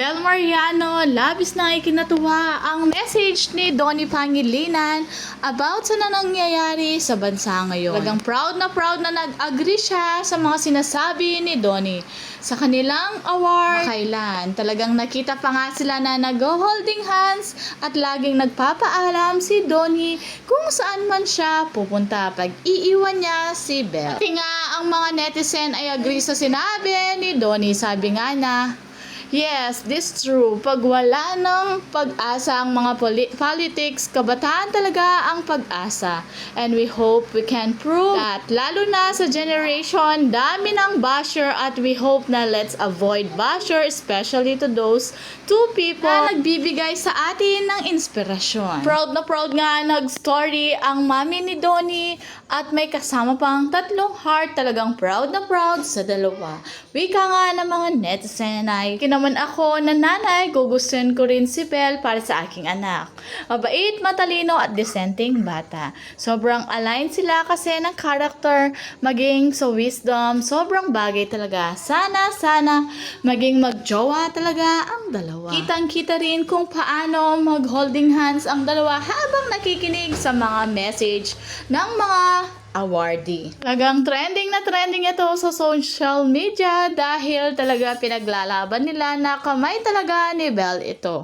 Bel Mariano, labis na ikinatuwa ang message ni Donnie Pangilinan about sa nangyayari sa bansa ngayon. Talagang proud na nag-agree siya sa mga sinasabi ni Donnie sa kanilang award. Kailan talagang nakita pa nga sila na nag-holding hands at laging nagpapaalam si Donnie kung saan man siya pupunta pag iiwan niya si Bel. Pati nga ang mga netizen ay agree sa sinabi ni Donnie. Sabi nga na, yes, this true. Pag wala ng pag-asa ang mga politics, kabataan talaga ang pag-asa. And we hope we can prove that. Lalo na sa generation, dami ng basher at we hope na let's avoid basher, especially to those two people na nagbibigay sa atin ng inspirasyon. Proud na proud nga nag-story ang mami ni Donnie at may kasama pang 3 heart. Talagang proud na proud sa dalawa. Wika nga ng mga netizen ay naman ako na nanay, gugustuhin ko rin si Bel para sa aking anak. Mabait, matalino at dissenting bata. Sobrang align sila kasi ng character, maging sa wisdom, sobrang bagay talaga. Sana maging magjowa talaga ang dalawa. Kitang-kita rin kung paano mag-holding hands ang dalawa habang nakikinig sa mga message ng mga awardee. Talagang trending na trending ito sa social media dahil talaga pinaglalaban nila na kamay talaga ni Bel ito.